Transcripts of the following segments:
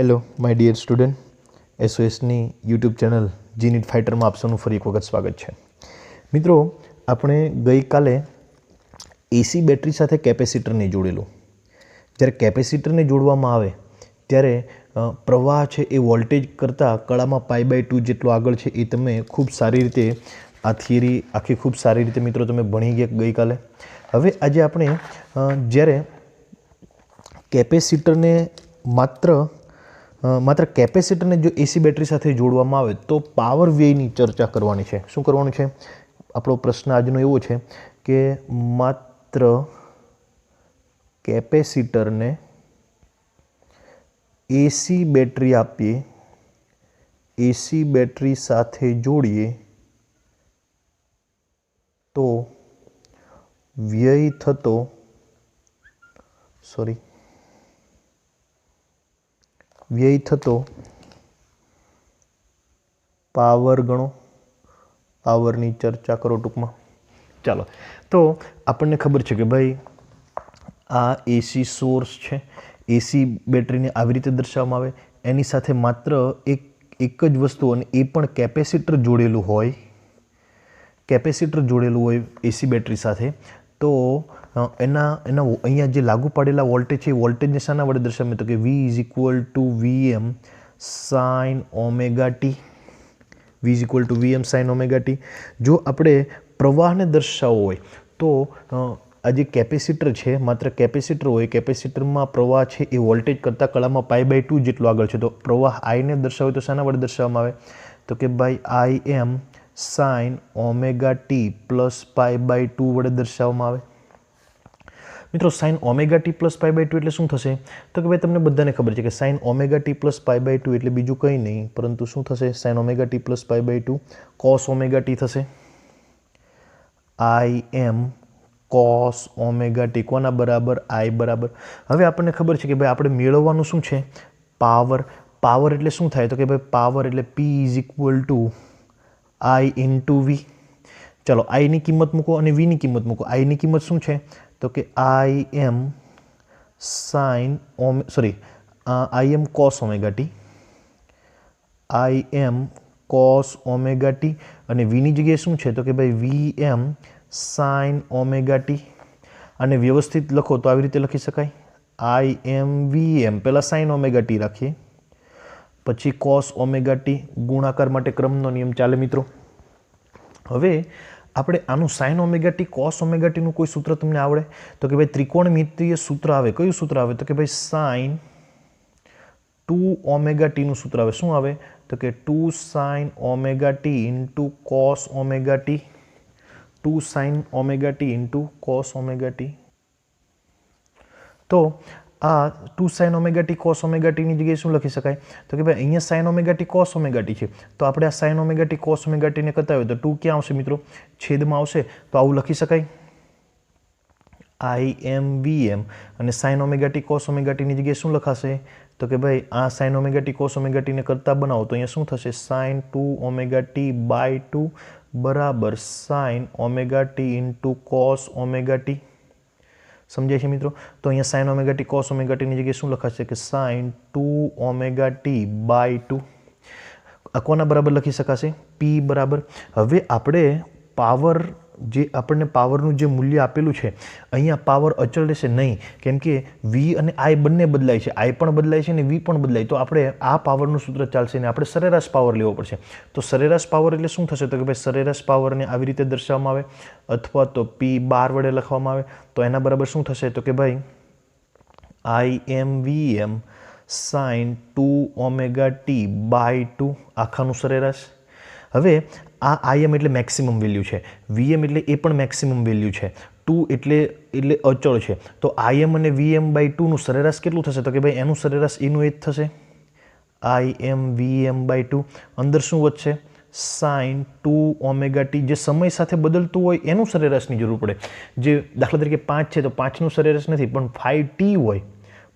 Hello my dear student, એસઓએસની YouTube channel જીનીટ ફાઇટરમાં આપ સૌનું ફરી એક વખત સ્વાગત છે. મિત્રો, આપણે ગઈકાલે એસી બેટરી સાથે કેપેસિટરને જોડેલું. જ્યારે કેપેસિટરને જોડવામાં આવે ત્યારે પ્રવાહ છે એ વોલ્ટેજ કરતાં કળામાં π/2 જેટલો આગળ છે. એ તમે ખૂબ સારી રીતે આ થિયરી આખી ખૂબ સારી રીતે મિત્રો તમે ભણી ગયા ગઈકાલે. હવે આજે આપણે જ્યારે કેપેસિટરને માત્ર કેપેસિટરને જો એસી બેટરી સાથે જોડવામાં આવે તો પાવર વ્યયની ચર્ચા કરવાની છે. શું કરવાનું છે? આપણો પ્રશ્ન આજનો એવો છે કે માત્ર કેપેસિટરને એસી બેટરી આપીએ, એસી બેટરી સાથે જોડીએ તો વ્યય થતો પાવર ગણો. પાવરની ચર્ચા કરો ટૂંકમાં. ચાલો, તો આપણને ખબર છે કે ભાઈ આ એસી સોર્સ છે. એસી બેટરીને આવી રીતે દર્શાવવામાં આવે, એની સાથે માત્ર એક જ વસ્તુ, અને એ પણ કેપેસિટર જોડેલું હોય એસી બેટરી સાથે, તો એના અહીંયા જે લાગુ પાડેલા વોલ્ટેજ છે એ વોલ્ટેજને શાના વડે દર્શાવે? તો કે V = Vm sin omega T. V = Vm sin omega T. જો આપણે પ્રવાહને દર્શાવવો હોય તો આ જે કેપેસિટર છે, માત્ર કેપેસિટર હોય, કેપેસિટરમાં પ્રવાહ છે એ વોલ્ટેજ કરતાં કળામાં π/2 જેટલો આગળ છે. તો પ્રવાહ આઈને દર્શાવે તો શાના વડે દર્શાવવામાં આવે? તો કે ભાઈ Im sin omega T plus π/2 વડે દર્શાવવામાં આવે. મિત્રો, sin ઓમેગા ટી પ્લસ π/2 એટલે શું થશે? તો કે ભાઈ તમને બધાને ખબર છે કે sin ઓમેગા ટી પ્લસ π/2 એટલે બીજું કંઈ નહીં પરંતુ શું થશે? sin omega T plus π/2 cos omega T થશે. Im cos ઓમેગા ટી કોના બરાબર? I બરાબર. હવે આપણને ખબર છે કે ભાઈ આપણે મેળવવાનું શું છે? પાવર. પાવર એટલે શું થાય? તો કે ભાઈ પાવર એટલે P = I × V. ચાલો, આઈની કિંમત મૂકો અને વીની કિંમત મૂકો. આઈની કિંમત શું છે? તો કે Im cos omega T. Im cos omega T. અને વીની જગ્યાએ શું છે? તો કે ભાઈ Vm sin ઓમેગા ટી. અને વ્યવસ્થિત લખો તો આવી રીતે લખી શકાય. Im Vm, પહેલાં sin ઓમેગા ટી રાખીએ, પછી cos ઓમેગા ટી. ગુણાકાર માટે ક્રમનો નિયમ ચાલે મિત્રો. હવે આપણે આનું sin omega T cos omega ટીનું કોઈ સૂત્ર તમને આવડે? તો કે ભાઈ ત્રિકોણમિતિય સૂત્ર આવે. કયું સૂત્ર આવે? તો કે ભાઈ sin 2 ઓમેગા ટીનું સૂત્ર આવે. શું આવે? તો કે 2 sin omega T × cos omega T. 2 sin omega T × cos omega T. તો આ 2 sin omega T cos omega ટીની જગ્યાએ શું લખી શકાય? તો કે ભાઈ અહીંયા sin omega T cos omega T છે, તો આપણે આ sin omega T cos omega ટીને કરતા હોય તો 2 ક્યાં આવશે મિત્રો? છેદમાં આવશે. તો આવું લખી શકાય. Im Vm અને sin omega T cos omega ટીની જગ્યાએ શું લખાશે? તો કે ભાઈ આ sin omega T cos omega ટીને કરતા બનાવો તો અહીંયા શું થશે? sin 2 ઓમેગા ટી બાય 2 બરાબર sin omega T × cos omega T. સમજાય છે મિત્રો? તો અહીંયા sin omega T cos omega ટીની જગ્યાએ શું લખાશે? કે sin 2 ઓમેગા ટી બાય 2. આ કોના બરાબર લખી શકાશે? P બરાબર. હવે આપણે આપણને પાવરનું જે મૂલ્ય આપેલું છે, અહીંયા પાવર અચળ રહેશે નહીં, કેમ કે V અને I બંને બદલાય છે. I પણ બદલાય છે અને V પણ બદલાય. તો આપણે આ પાવરનું સૂત્ર ચાલશે ને આપણે સરેરાશ પાવર લેવો પડશે. તો સરેરાશ પાવર એટલે શું થશે? તો કે ભાઈ સરેરાશ પાવરને આવી રીતે દર્શાવવામાં આવે અથવા તો P12 વડે લખવામાં આવે. તો એના બરાબર શું થશે? તો કે ભાઈ Im Vm sin 2 omega T by 2 આખાનું સરેરાશ. હવે આ Im એટલે મેક્સિમમ વેલ્યુ છે, Vm એટલે એ પણ મેક્સિમમ વેલ્યુ છે, 2 એટલે અચળ છે. તો Im અને Vm/2 નું સરેરાશ કેટલું થશે? તો કે ભાઈ એનું સરેરાશ એનું એ જ થશે. Im Vm/2. અંદર શું વધશે? sin 2 omega T. જે સમય સાથે બદલતું હોય એનું સરેરાશની જરૂર પડે. જે દાખલા તરીકે 5 છે તો 5નું સરેરાશ નથી, પણ 5t હોય,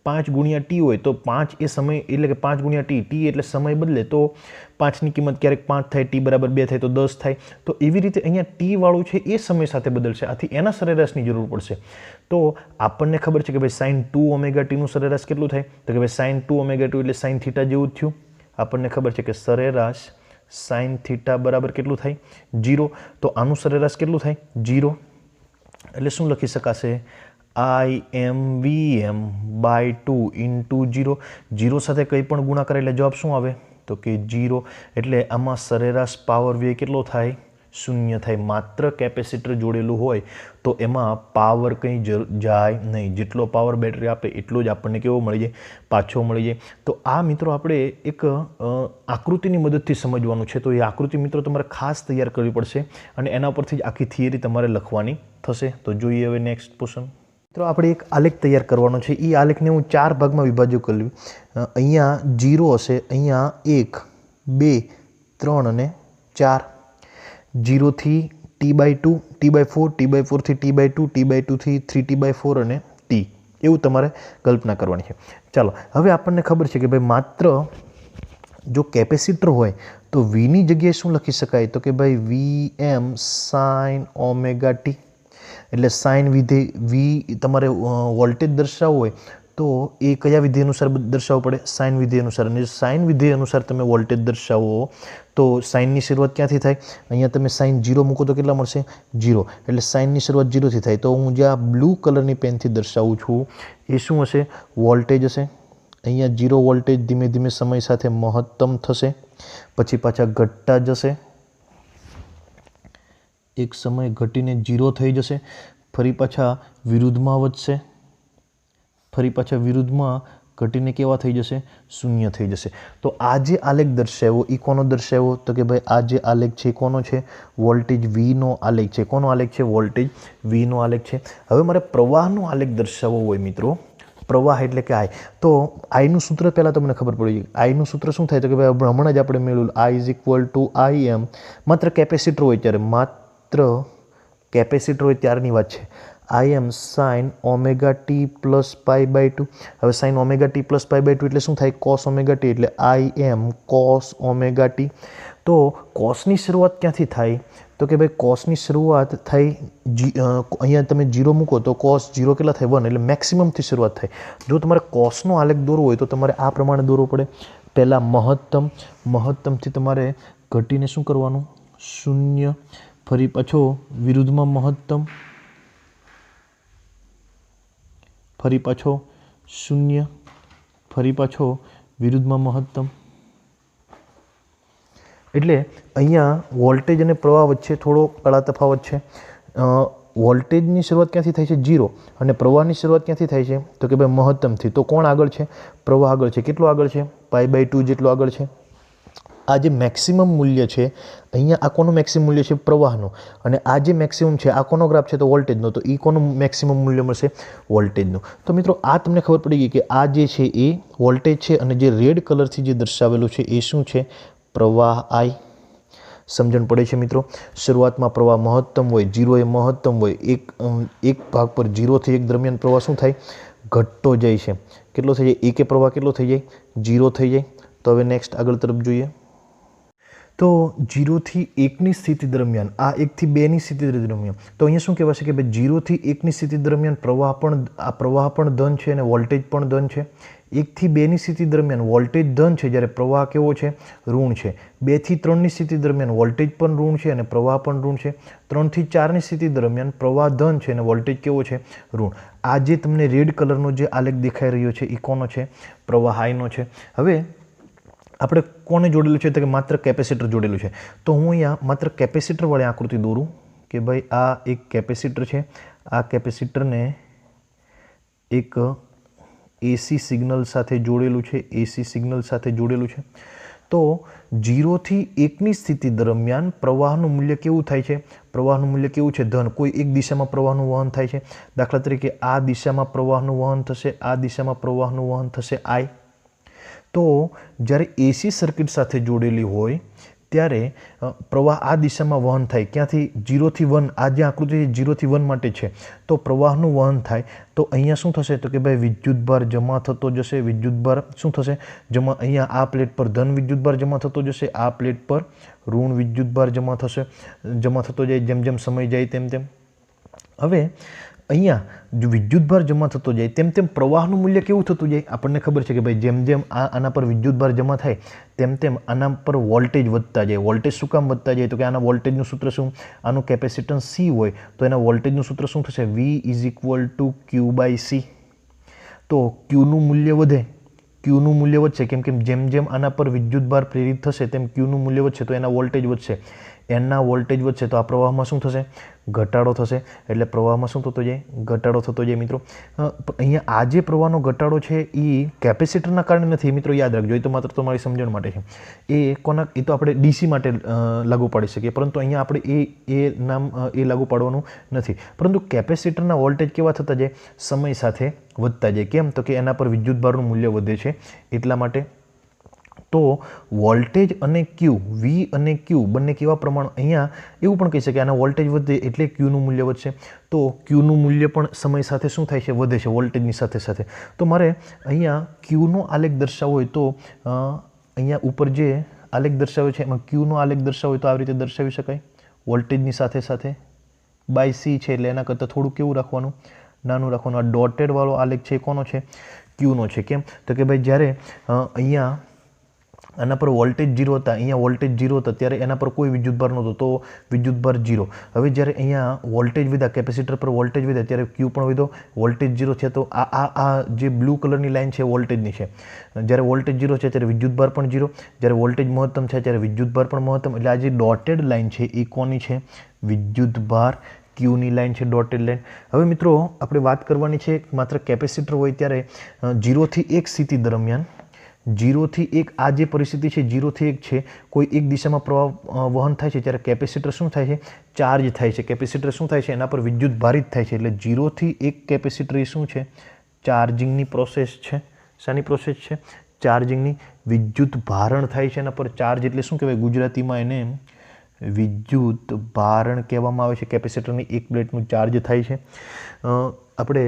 5 ગુણ્યા ટી હોય તો 5 એ સમય એટલે કે 5 ગુણ્યા ટી એટલે સમય બદલે તો 5ની કિંમત ક્યારેક 5 થાય, ટી બરાબર 2 થાય તો 10 થાય. તો એવી રીતે અહીંયા ટી વાળું છે એ સમય સાથે બદલશે, આથી એના સરેરાશની જરૂર પડશે. તો આપણને ખબર છે કે ભાઈ સાઇન 2 ઓમેગા ટીનું સરેરાશ કેટલું થાય, તો કે ભાઈ સાઇન 2 ઓમેગા 2 એટલે સાઇન થીટા જેવું જ થયું. આપણને ખબર છે કે સરેરાશ સાઇન થીટા બરાબર કેટલું થાય 0. તો આનું સરેરાશ કેટલું થાય 0. એટલે શું લખી શકાશે, IMVM બાય 2 ઇન્ટુ 0. 0 સાથે કંઈ પણ ગુણાકાર એટલે જવાબ શું આવે, તો કે 0. એટલે આમાં સરેરાશ પાવર વ્યય કેટલો થાય, 0 થાય. માત્ર કેપેસિટર જોડેલું હોય તો એમાં પાવર કંઈ જાય નહીં. જેટલો પાવર બેટરી આપે એટલો જ આપણને કેવો મળી જાય, પાછો મળી જાય. તો આ મિત્રો આપણે એક આકૃતિની મદદથી સમજવાનું છે. તો એ આકૃતિ મિત્રો તમારે ખાસ તૈયાર કરવી પડશે અને એના પરથી જ આખી થિયરી તમારે લખવાની થશે. તો જોઈએ હવે નેક્સ્ટ ક્વેશ્ચન. મિત્રો આપણે એક આલેખ તૈયાર કરવાનો છે. એ આલેખને હું 4 ભાગમાં વિભાજ્ય કરી. અહીંયા 0 હશે, અહીંયા 1, 2, 3 અને 4. 0 થી T/2, T/4, T/4 થી T/2, T/2 થી 3T/4 અને T. એવું તમારે કલ્પના કરવાની છે. ચાલો હવે આપણને ખબર છે કે ભાઈ માત્ર જો કેપેસિટર હોય તો Vની જગ્યાએ શું લખી શકાય, તો કે ભાઈ VM સાઇન ઓમેગા ટી. એટલે સાઇન વિધેય V તમારે વોલ્ટેજ દર્શાવવું હોય તો એ કયા વિધેય અનુસાર દર્શાવવું પડે, સાઇન વિધેય અનુસાર. અને સાઇન વિધેય અનુસાર તમે વોલ્ટેજ દર્શાવો તો સાઇનની શરૂઆત ક્યાંથી થાય, અહીંયા તમે સાઇન 0 મૂકો તો કેટલા મળશે 0. એટલે સાઇનની શરૂઆત 0 થી થાય. તો હું જે આ બ્લુ કલરની પેનથી દર્શાવું છું એ શું હશે, વોલ્ટેજ હશે. અહીંયા 0 વોલ્ટેજ ધીમે ધીમે સમય સાથે મહત્તમ થશે, પછી પાછા ઘટતા જશે, એક સમય ઘટીને 0 થઈ જશે, ફરી પાછા વિરુદ્ધમાં વધશે, ફરી પાછા વિરુદ્ધમાં ઘટીને કેવા થઈ જશે, 0 થઈ જશે. તો આ જે આલેખ દર્શાવ્યો એ કોનો દર્શાવ્યો, તો કે ભાઈ આ જે આલેખ છે કોનો છે, વોલ્ટેજ Vનો આલેખ છે. કોનો આલેખ છે, વોલ્ટેજ Vનો આલેખ છે. હવે મારે પ્રવાહનો આલેખ દર્શાવવો હોય મિત્રો, પ્રવાહ એટલે કે I, તો Iનું સૂત્ર પહેલાં તમને ખબર પડી જાય. Iનું સૂત્ર શું થાય, તો કે ભાઈ હમણાં જ આપણે મેળવ્યું I = IM. માત્ર કેપેસિટર હોય ત્યારે, માત્ર કેપેસિટર હોય ત્યારની વાત છે. IM sine omega T plus π/2. હવે સાઇન ઓમેગા ટી પ્લસ π/2 એટલે શું થાય, કોસ ઓમેગા ટી. એટલે IM કોસ ઓમેગા ટી. તો કોસની શરૂઆત ક્યાંથી થાય, તો કે ભાઈ કોસની શરૂઆત થાય અહીંયા તમે 0 મૂકો તો કોસ 0 કેટલા થાય 1. એટલે મેક્સિમમથી શરૂઆત થાય. જો તમારે કોસનો આલેખ દોરવો હોય તો તમારે આ પ્રમાણે દોરવો પડે. પહેલાં મહત્તમથી તમારે ઘટીને શું કરવાનું 0, ફરી પાછો વિરુદ્ધમાં મહત્તમ, ફરી પાછો 0, ફરી પાછો વિરુદ્ધમાં મહત્તમ. એટલે અહીંયા વોલ્ટેજ અને પ્રવાહ વચ્ચે થોડો કળા તફાવત છે. વોલ્ટેજની શરૂઆત ક્યાંથી થાય છે 0 અને પ્રવાહની શરૂઆત ક્યાંથી થાય છે, તો કે ભાઈ મહત્તમથી. તો કોણ આગળ છે, પ્રવાહ આગળ છે. કેટલો આગળ છે, π/2 જેટલો આગળ છે. આ જે મેક્સિમમ મૂલ્ય છે અહીંયા, આ કોનું મેક્સિમમ મૂલ્ય છે, પ્રવાહનું. અને આ જે મેક્સિમમ છે આ કોનો ગ્રાફ છે, તો વોલ્ટેજનો. તો એ કોનું મેક્સિમમ મૂલ્ય મળશે, વોલ્ટેજનું. તો મિત્રો આ તમને ખબર પડી ગઈ કે આ જે છે એ વોલ્ટેજ છે અને જે રેડ કલરથી જે દર્શાવેલું છે એ શું છે, પ્રવાહ I. સમજણ પડે છે મિત્રો. શરૂઆતમાં પ્રવાહ મહત્તમ હોય, 0 એ મહત્તમ હોય, એક ભાગ પર 0 થી 1 દરમિયાન પ્રવાહ શું થાય, ઘટતો જાય છે. કેટલો થઈ જાય, એક પ્રવાહ કેટલો થઈ જાય, 0 થઈ જાય. તો હવે નેક્સ્ટ આગળ તરફ જોઈએ. તો 0 થી 1ની સ્થિતિ દરમિયાન, આ 1 થી 2ની સ્થિતિ દરમિયાન, તો અહીંયા શું કહેવાશે કે ભાઈ 0 થી 1ની સ્થિતિ દરમિયાન પ્રવાહ પણ ધન છે અને વોલ્ટેજ પણ ધન છે. 1 થી 2ની સ્થિતિ દરમિયાન વોલ્ટેજ ધન છે જ્યારે પ્રવાહ કેવો છે, ઋણ છે. 2 થી 3ની સ્થિતિ દરમિયાન વોલ્ટેજ પણ ઋણ છે અને પ્રવાહ પણ ઋણ છે. 3 થી 4ની સ્થિતિ દરમિયાન પ્રવાહ ધન છે અને વોલ્ટેજ કેવો છે, ઋણ. આ જે તમને રેડ કલરનો જે આલેખ દેખાઈ રહ્યો છે એ કોનો છે, પ્રવાહ Iનો છે. હવે આપણે કોને જોડેલું છે, તો કે માત્ર કેપેસિટર જોડેલું છે. તો હું અહીંયા માત્ર કેપેસિટરવાળી આકૃતિ દોરું કે ભાઈ આ એક કેપેસિટર છે. આ કેપેસિટરને એક AC સિગ્નલ સાથે જોડેલું છે, AC સિગ્નલ સાથે જોડેલું છે. તો 0 થી 1ની સ્થિતિ દરમિયાન પ્રવાહનું મૂલ્ય કેવું થાય છે, પ્રવાહનું મૂલ્ય કેવું છે, ધન. કોઈ એક દિશામાં પ્રવાહનું વહન થાય છે. દાખલા તરીકે આ દિશામાં પ્રવાહનું વહન થશે, આ દિશામાં પ્રવાહનું વહન થશે I. તો જ્યારે AC સર્કિટ સાથે જોડેલી હોય ત્યારે પ્રવાહ આ દિશામાં વહન થાય, ક્યાંથી 0 થી 1, આ જે આકૃતિ 0 થી 1 માટે છે, તો પ્રવાહનું વહન થાય તો અહીંયા શું થશે તો કે ભાઈ વિદ્યુતભાર જમા થતો જશે, વિદ્યુતભાર શું થશે જમા, અહીંયા આ પ્લેટ પર ધન વિદ્યુતભાર જમા થતો જશે, આ પ્લેટ પર ઋણ વિદ્યુતભાર જમા થતો જાય જેમ જેમ સમય જાય તેમ તેમ. હવે અહીંયા જો વિદ્યુતભાર જમા થતો જાય તેમ તેમ પ્રવાહનું મૂલ્ય કેવું થતું જાય, આપણને ખબર છે કે ભાઈ જેમ જેમ આના પર વિદ્યુતભાર જમા થાય તેમ તેમ આના પર વોલ્ટેજ વધતા જાય. વોલ્ટેજ શું કામ વધતા જાય તો કે આના વોલ્ટેજનું સૂત્ર શું, આનું કેપેસિટન્સ C હોય તો એના વોલ્ટેજનું સૂત્ર શું થશે, V = Q/C. તો Qનું મૂલ્ય વધે, Qનું મૂલ્ય વધશે કેમ કે જેમ જેમ આના પર વિદ્યુતભાર પ્રેરિત થશે તેમ Qનું મૂલ્ય વધશે તો એના વોલ્ટેજ વધશે, એના વોલ્ટેજ વધશે તો આ પ્રવાહમાં શું થશે, ઘટાડો થશે. એટલે પ્રવાહમાં શું થતો જાય, ઘટાડો થતો જાય. મિત્રો અહીંયા આ જે પ્રવાહનો ઘટાડો છે એ કેપેસિટરના કારણે નથી મિત્રો, યાદ રાખજો, એ તો માત્ર તમારી સમજણ માટે છે. એ તો આપણે DC માટે લાગુ પાડી શકીએ, પરંતુ અહીંયા આપણે એ લાગુ પાડવાનું નથી. પરંતુ કેપેસિટરના વોલ્ટેજ કેવા થતા જાય, સમય સાથે વધતા જાય. કેમ તો કે એના પર વિદ્યુતભારનું મૂલ્ય વધે છે એટલા માટે. તો વોલ્ટેજ અને Q, V અને Q બંને કેવા પ્રમાણ, અહીંયા એવું પણ કહી શકાય આના વોલ્ટેજ વધે એટલે Qનું મૂલ્ય વધશે. તો Qનું મૂલ્ય પણ સમય સાથે શું થાય છે, વધે છે વોલ્ટેજની સાથે સાથે. તો મારે અહીંયા Qનો આલેખ દર્શાવવો હોય તો અહીંયા ઉપર જે આલેખ દર્શાવ્યો છે એમાં Qનો આલેખ દર્શાવવો હોય તો આવી રીતે દર્શાવી શકાય, વોલ્ટેજની સાથે સાથે બાય C છે એટલે એના કરતાં થોડું કેવું રાખવાનું, નાનું રાખવાનું. આ ડોટેડ વાળો આલેખ છે એ કોનો છે, Qનો છે. કેમ તો કે ભાઈ જ્યારે અહીંયા આના પર વોલ્ટેજ 0 હતા, અહીંયા વોલ્ટેજ 0 હતા ત્યારે એના પર કોઈ વિદ્યુતભાર નહોતો તો વિદ્યુતભાર 0. હવે જ્યારે અહીંયા વોલ્ટેજ વધ્યા, કેપેસિટર પર વોલ્ટેજ વધ્યા ત્યારે Q પણ વધ્યો, વોલ્ટેજ 0 છે તો આ જે બ્લુ કલરની લાઈન છે વોલ્ટેજની છે. જ્યારે વોલ્ટેજ 0 છે ત્યારે વિદ્યુતભાર પણ 0, જ્યારે વોલ્ટેજ મહત્તમ છે ત્યારે વિદ્યુતભાર પણ મહત્તમ. એટલે આ જે ડોટેડ લાઈન છે એ કોની છે, વિદ્યુતભાર Qની લાઈન છે, ડોટેડ લાઈન. હવે મિત્રો આપણે વાત કરવાની છે માત્ર કેપેસિટર હોય ત્યારે 0 થી 1 સ્થિતિ દરમિયાન, 0 થી 1 આ જે પરિસ્થિતિ છે 0 થી 1 છે, કોઈ એક દિશામાં પ્રવાહ વહન થાય છે ત્યારે કેપેસિટર શું થાય છે, ચાર્જ થાય છે. કેપેસિટર શું થાય છે, એના પર વિદ્યુત ભારિત થાય છે. એટલે 0 થી 1 કેપેસિટર એ શું છે, ચાર્જિંગની પ્રોસેસ છે. શાની પ્રોસેસ છે, ચાર્જિંગની. વિદ્યુત ભારણ થાય છે એના પર, ચાર્જ એટલે શું કહેવાય, ગુજરાતીમાં એને વિદ્યુત ભારણ કહેવામાં આવે છે. કેપેસિટરની એક પ્લેટનું ચાર્જ થાય છે. આપણે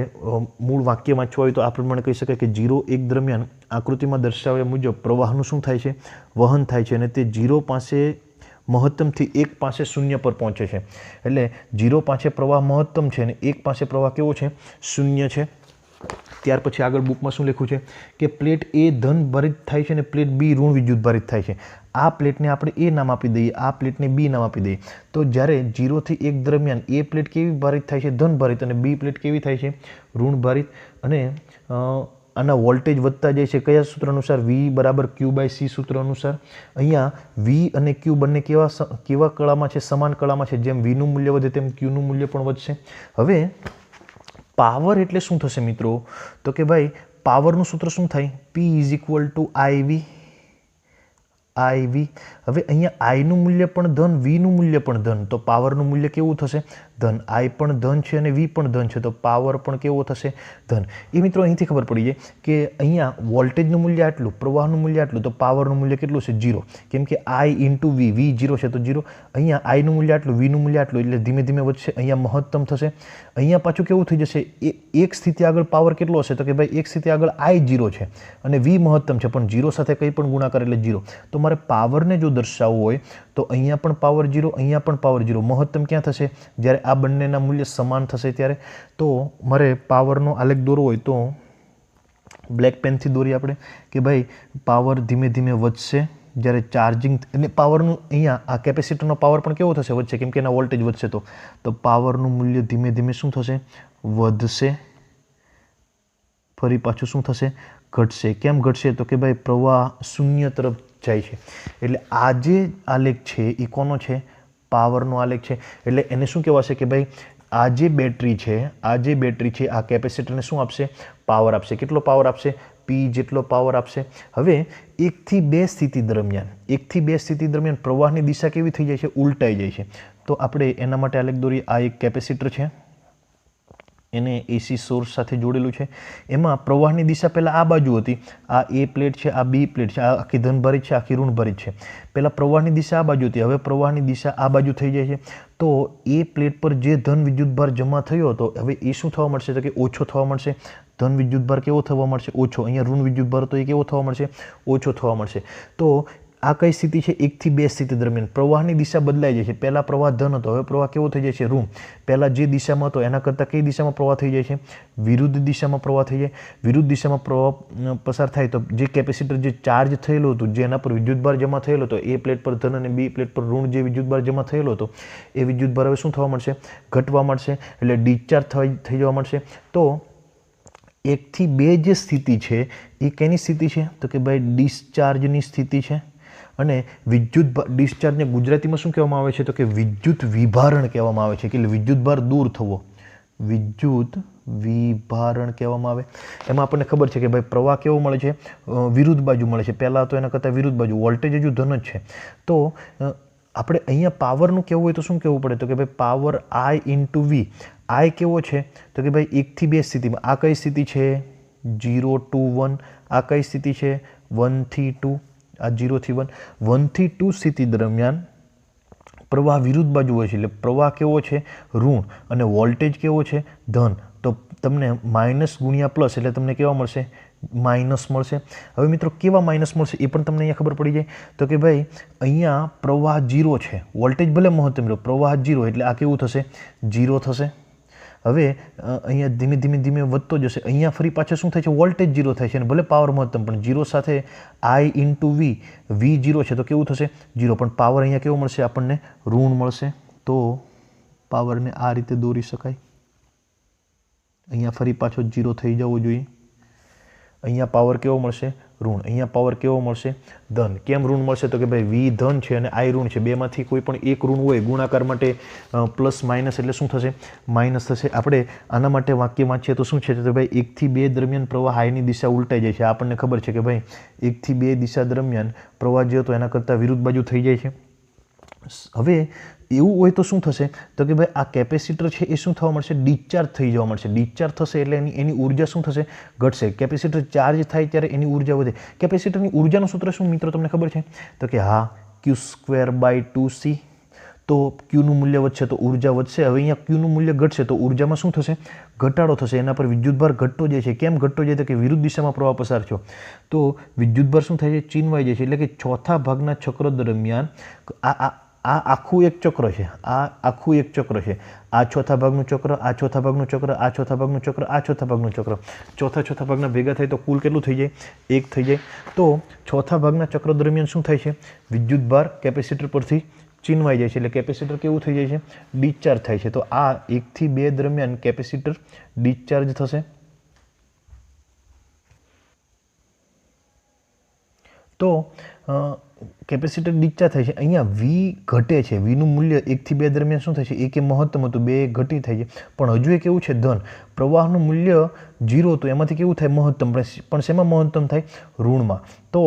મૂળ વાક્ય વાંચવા હોય તો આ પ્રમાણે કહી શકાય કે 0-1 દરમિયાન આકૃતિમાં દર્શાવ્યા મુજબ પ્રવાહનું શું થાય છે, વહન થાય છે અને તે 0 પાસે મહત્તમથી 1 પાસે 0 પર પહોંચે છે. એટલે 0 પાસે પ્રવાહ મહત્તમ છે અને 1 પાસે પ્રવાહ કેવો છે, 0 છે. ત્યાર પછી આગળ બુકમાં શું લખ્યું છે કે પ્લેટ A ધન ભારિત થાય છે અને પ્લેટ B ઋણ વિદ્યુત ભારિત થાય છે. આ પ્લેટને આપણે A નામ આપી દઈએ, આ પ્લેટને B નામ આપી દઈએ. તો જ્યારે 0 થી 1 દરમિયાન A પ્લેટ કેવી ભારિત થાય છે, ધન ભારિત, અને B પ્લેટ કેવી થાય છે, ઋણ ભારિત. અને આના વોલ્ટેજ વધતા જાય છે કયા સૂત્ર અનુસાર, V = Q/C સૂત્ર અનુસાર. અહીંયા V અને Q બંને કેવા કળામાં છે, સમાન કળામાં છે. જેમ Vનું મૂલ્ય વધે તેમ Qનું મૂલ્ય પણ વધશે. હવે પાવર એટલે શું થશે મિત્રો, તો કે ભાઈ પાવરનું સૂત્ર શું થાય, P = IV. હવે અહીંયા I નું મૂલ્ય પણ ધન, Vનું મૂલ્ય પણ ધન, તો પાવરનું મૂલ્ય કેવું થશે, ધન. I પણ ધન છે અને V પણ ધન છે તો પાવર પણ કેવો થશે, ધન. એ મિત્રો અહીંથી ખબર પડી જાય કે અહીંયા વોલ્ટેજનું મૂલ્ય આટલું, પ્રવાહનું મૂલ્ય આટલું, તો પાવરનું મૂલ્ય કેટલું છે, 0. કેમ કે I × V, V 0 છે તો 0. અહીંયા I નું મૂલ્ય આટલું, Vનું મૂલ્ય આટલું, એટલે ધીમે ધીમે વધશે. અહીંયા મહત્તમ થશે. અહીંયા પાછું કેવું થઈ જશે, એક સ્થિતિ આગળ પાવર કેટલો હશે, તો કે ભાઈ એક સ્થિતિ આગળ I 0 છે અને V મહત્તમ છે, પણ 0 સાથે કંઈ પણ ગુણાકાર એટલે 0. તો મારે પાવરને જો દર્શાવવું હોય તો અહીંયા પણ પાવર 0, અહીંયા પણ પાવર 0. મહત્તમ ક્યાં થશે, જ્યારે આ બંનેના મૂલ્ય સમાન થશે ત્યારે. તો મારે પાવરનો આલેખ દોરવો હોય તો બ્લેક પેનથી દોરીએ આપણે કે ભાઈ પાવર ધીમે ધીમે વધશે જ્યારે ચાર્જિંગ, એટલે પાવરનું અહીંયા આ કેપેસિટરનો પાવર પણ કેવો થશે, વધશે, કેમ કે એના વોલ્ટેજ વધશે. તો પાવરનું મૂલ્ય ધીમે ધીમે શું થશે, વધશે. ફરી પાછું શું થશે, ઘટશે. કેમ ઘટશે, તો કે ભાઈ પ્રવાહ 0 તરફ જાય છે. એટલે આ જે આલેખ છે એ કોનો છે, પાવરનો આલેખ છે. એટલે એને શું કહેવાશે કે ભાઈ આ જે બેટરી છે આ કેપેસિટરને શું આપશે, પાવર આપશે. કેટલો પાવર આપશે, P જેટલો પાવર આપશે. હવે 1 થી 2 સ્થિતિ દરમિયાન પ્રવાહની દિશા કેવી થઈ જાય છે, ઉલટાઈ જાય છે. તો આપણે એના માટે આલેખ દોરીએ. આ એક કેપેસિટર છે, એને એસી સોર્સ સાથે જોડેલું છે. એમાં પ્રવાહની દિશા પહેલાં આ બાજુ હતી. આ એ પ્લેટ છે, આ બી પ્લેટ છે, આ આખી ધનભારિત છે, આખી ઋણભારિત છે. પહેલાં પ્રવાહની દિશા આ બાજુ હતી, હવે પ્રવાહની દિશા આ બાજુ થઈ જાય છે. તો એ પ્લેટ પર જે ધન વિદ્યુતભાર જમા થયો હતો, હવે એ શું થવા મળશે? તો કે ઓછો થવા મળશે. ધન વિદ્યુતભાર કેવો થવા મળશે? ઓછો. અહીંયા ઋણ વિદ્યુતભાર તો એ કેવો થવા મળશે? ઓછો થવા મળશે. તો આ કઈ સ્થિતિ છે? 1 થી 2 સ્થિતિ દરમિયાન પ્રવાહની દિશા બદલાઈ જાય છે. પહેલાં પ્રવાહ ધન હતો, હવે પ્રવાહ કેવો થઈ જાય છે? ઋણ. પહેલાં જે દિશામાં હતો એના કરતાં કઈ દિશામાં પ્રવાહ થઈ જાય છે? વિરુદ્ધ દિશામાં પ્રવાહ થઈ જાય. વિરુદ્ધ દિશામાં પ્રવાહ પસાર થાય તો જે કેપેસિટર જે ચાર્જ થયેલું હતું, જેના પર વિદ્યુતભાર જમા થયેલો હતો, એ પ્લેટ પર ધન અને બી પ્લેટ પર ઋણ જે વિદ્યુતભાર જમા થયેલો હતો, એ વિદ્યુતભાર હવે શું થવા મળશે? ઘટવા મળશે. એટલે ડિસ્ચાર્જ થઈ જવા મળશે. તો 1 થી 2 જે સ્થિતિ છે એ કેની સ્થિતિ છે? તો કે ભાઈ ડિસ્ચાર્જની સ્થિતિ છે. અને વિદ્યુત ડિસ્ચાર્જને ગુજરાતીમાં શું કહેવામાં આવે છે? તો કે વિદ્યુત વિભારણ કહેવામાં આવે છે. કે વિદ્યુતભાર દૂર થવો, વિદ્યુત વિભારણ કહેવામાં આવે. એમાં આપણને ખબર છે કે ભાઈ પ્રવાહ કેવો મળે છે? વિરુદ્ધ બાજુ મળે છે. પહેલાં તો એના કરતાં વિરુદ્ધ બાજુ. વોલ્ટેજ હજુ ધન જ છે. તો આપણે અહીંયા પાવરનું કહેવું હોય તો શું કહેવું પડે? તો કે ભાઈ power I into V. I કેવો છે? તો કે ભાઈ 1 થી 2 સ્થિતિમાં. આ કઈ સ્થિતિ છે? 0 to 1. આ કઈ સ્થિતિ છે? 1 થી 2. આ 0 થી 1. 1 થી 2 સ્થિતિ દરમિયાન પ્રવાહ વિરુદ્ધ બાજુ હોય છે. એટલે પ્રવાહ કેવો છે? ઋણ. અને વોલ્ટેજ કેવો છે? ધન. તો તમને માઇનસ ગુણ્યા પ્લસ એટલે તમને કેવા મળશે? માઇનસ મળશે. હવે મિત્રો કેવા માઇનસ મળશે એ પણ તમને અહીંયા ખબર પડી જાય. તો કે ભાઈ અહીંયા પ્રવાહ 0 છે, વોલ્ટેજ ભલે મહત્તમ રહ્યો, પ્રવાહ 0 એટલે આ કેવું થશે? 0 થશે. હવે અહીંયા ધીમે ધીમે ધીમે વધતો જશે. અહીંયા ફરી પાછળ શું થાય છે? વોલ્ટેજ 0 થાય છે અને ભલે પાવર મહત્તમ, પણ 0 સાથે I ઇન્ટુ વી. વી 0 છે તો કેવું થશે? 0. પણ પાવર અહીંયા કેવો મળશે? આપણને ઋણ મળશે. તો પાવરને આ રીતે દોરી શકાય. અહીંયા ફરી પાછો 0 થઈ જવો જોઈએ. અહીંયા પાવર કેવો મળશે? ઋણ. અહીંયા પાવર કેવો મળશે? ધન. કેમ ઋણ મળશે? તો કે ભાઈ વી ધન છે અને I ઋણ છે. બેમાંથી કોઈ પણ એક ઋણ હોય, ગુણાકાર માટે પ્લસ માઇનસ એટલે શું થશે? માઇનસ થશે. આપણે આના માટે વાક્ય વાંચીએ તો શું છે? તો ભાઈ 1 થી 2 દરમિયાન પ્રવાહ Iની દિશા ઉલટાઈ જાય છે. આપણને ખબર છે કે ભાઈ 1 થી 2 દિશા દરમિયાન પ્રવાહ જે હતો એના કરતાં વિરુદ્ધ બાજુ થઈ જાય છે. હવે એવું હોય તો શું થશે? તો કે ભાઈ આ કેપેસિટર છે એ શું થવા મળશે? ડિસ્ચાર્જ થઈ જવા મળશે. ડિસ્ચાર્જ થશે એટલે એની ઉર્જા શું થશે? ઘટશે. કેપેસિટર ચાર્જ થાય ત્યારે એની ઉર્જા વધે. કેપેસિટરની ઉર્જાનું સૂત્ર શું મિત્રો તમને ખબર છે? તો કે હા, Q²/2C. તો Qનું મૂલ્ય વધશે તો ઉર્જા વધશે. હવે અહીંયા Qનું મૂલ્ય ઘટશે તો ઉર્જામાં શું થશે? ઘટાડો થશે. એના પર વિદ્યુતભાર ઘટતો જાય છે. કેમ ઘટતો જાય? તો કે વિરુદ્ધ દિશામાં પ્રવાહ પસાર થયો તો વિદ્યુતભાર શું થાય છે? ચીનવાઈ જાય છે. એટલે કે ચોથા ભાગના ચક્ર દરમિયાન આ આખું એક ચક્ર છે. આ આખું એક ચક્ર છે. આ ચોથા ભાગનું ચક્ર, આ ચોથા ભાગનું ચક્ર, આ ચોથા ભાગનું ચક્ર, આ ચોથા ભાગનું ચક્ર. ચોથા ભાગના ભેગા થાય તો કુલ કેટલું થઈ જાય? 1 થઈ જાય. તો ચોથા ભાગના ચક્ર દરમિયાન શું થાય છે? વિદ્યુતભાર કેપેસિટર પરથી ચીનવાઈ જાય છે. એટલે કેપેસિટર કેવું થઈ જાય છે? ડિસ્ચાર્જ થાય છે. તો આ 1 થી 2 દરમિયાન કેપેસિટર ડિસ્ચાર્જ થશે. તો કેપેસિટર ડિસ્ચાર્જ થાય છે. અહીંયા વી ઘટે છે. વીનું મૂલ્ય 1 થી 2 દરમિયાન શું થાય છે? એક એ મહત્તમ હતું, 2 ઘટી થાય છે. પણ હજુ એ કેવું છે? ધન. પ્રવાહનું મૂલ્ય 0 હતું, એમાંથી કેવું થાય? મહત્તમ. પણ શેમાં મહત્તમ થાય? ઋણમાં. તો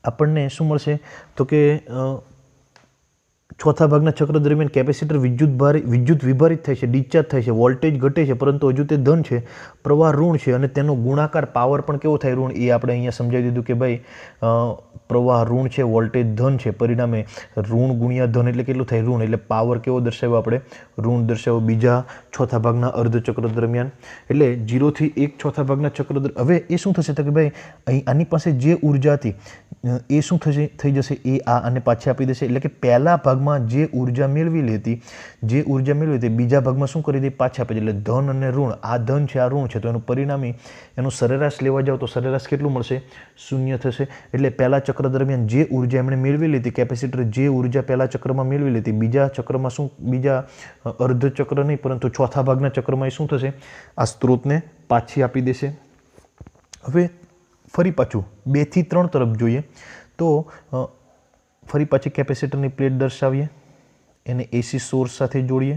આપણને શું મળશે? તો કે ચોથા ભાગના ચક્ર દરમિયાન કેપેસિટર વિદ્યુત વિભારિત થાય છે, ડિસ્ચાર્જ થાય છે, વોલ્ટેજ ઘટે છે, પરંતુ હજુ તે ધન છે, પ્રવાહ ઋણ છે અને તેનો ગુણાકાર પાવર પણ કેવો થાય? ઋણ. એ આપણે અહીંયા સમજાવી દીધું કે ભાઈ પ્રવાહ ઋણ છે, વોલ્ટેજ ધન છે, પરિણામે ઋણ ગુણ્યા ધન એટલે કેટલું થાય? ઋણ. એટલે પાવર કેવો દર્શાવ્યો આપણે? ઋણ દર્શાવ્યો બીજા ચોથા ભાગના અર્ધચક્ર દરમિયાન. એટલે 0 થી 1 ચોથા ભાગના ચક્ર હવે એ શું થશે? તો કે ભાઈ અહીં આની પાસે જે ઉર્જા હતી એ શું થઈ જશે? એ આને પાછી આપી દેશે. એટલે કે પહેલા ભાગમાં જે ઉર્જા મેળવી લેતી, બીજા ભાગમાં શું કરી દે? પાછી આપી દે. એટલે ધન અને ઋણ. આ ધન છે, આ ઋણ છે. તો એનું પરિણામી એનું સરેરાશ લેવા જાવ તો સરેરાશ કેટલું મળશે? 0 થશે. એટલે પહેલા ચક્ર દરમિયાન જે ઉર્જા એમણે મેળવી લીધી, કેપેસિટર જે ઉર્જા પહેલા ચક્રમાં મેળવી લીધી, બીજા ચક્રમાં શું? બીજા અર્ધ ચક્ર નહીં પરંતુ ચોથા ભાગના ચક્રમાં એ શું થશે? આ સ્ત્રોતને પાછી આપી દેશે. હવે ફરી પાછું 2 થી 3 તરફ જોઈએ તો ફરી પાછી કેપેસિટરની પ્લેટ દર્શાવીએ, એને એસી સોર્સ સાથે જોડીએ.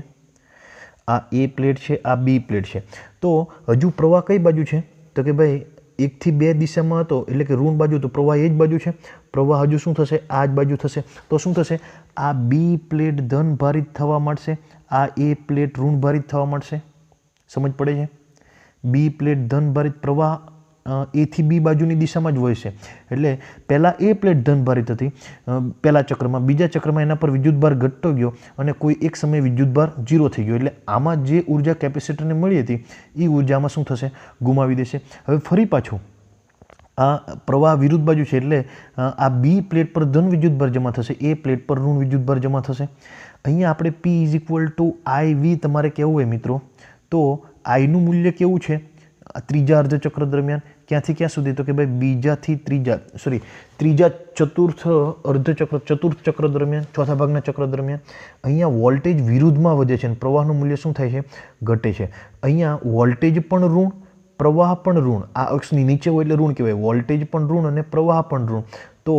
આ એ પ્લેટ છે, આ બી પ્લેટ છે. તો હજુ પ્રવાહ કઈ બાજુ છે? તો કે ભાઈ 1 થી 2 દિશામાં હતો એટલે કે ઋણ બાજુ, તો પ્રવાહ એ જ બાજુ છે. પ્રવાહ હજુ શું થશે? આ જ બાજુ થશે. તો શું થશે? આ બી પ્લેટ ધન ભારિત થવા મળશે, આ એ પ્લેટ ઋણ ભારિત થવા મળશે. સમજ પડે છે? બી પ્લેટ ધન ભારિત પ્રવાહ એ થી બી બાજુની દિશામાં જ હોય છે. એટલે પહેલાં એ પ્લેટ ધન ભારિત હતી પહેલા ચક્રમાં, બીજા ચક્રમાં એના પર વિદ્યુતભાર ઘટતો ગયો અને કોઈ એક સમયે વિદ્યુતભાર 0 થઈ ગયો. એટલે આમાં જે ઉર્જા કેપેસિટરને મળી હતી એ ઉર્જામાં શું થશે? ગુમાવી દેશે. હવે ફરી પાછું આ પ્રવાહ વિરુદ્ધ બાજુ છે એટલે આ બી પ્લેટ પર ધન વિદ્યુતભાર જમા થશે, એ પ્લેટ પર ઋણ વિદ્યુતભાર જમા થશે. અહીંયા આપણે P is equal two IV તમારે કહેવું હોય મિત્રો, તો આઈનું મૂલ્ય કેવું છે ત્રીજા અર્ધચક્ર દરમિયાન? ક્યાંથી ક્યાં સુધી? તો કે ભાઈ ત્રીજા ચતુર્થ અર્ધચક્ર, ચતુર્થ ચક્ર દરમિયાન, ચોથા ભાગના ચક્ર દરમિયાન. અહીંયા વોલ્ટેજ વિરુદ્ધમાં વધે છે અને પ્રવાહનું મૂલ્ય શું થાય છે? ઘટે છે. અહીંયા વોલ્ટેજ પણ ઋણ, પ્રવાહ પણ ઋણ. આ અક્ષની નીચે હોય એટલે ઋણ કહેવાય. વોલ્ટેજ પણ ઋણ અને પ્રવાહ પણ ઋણ. તો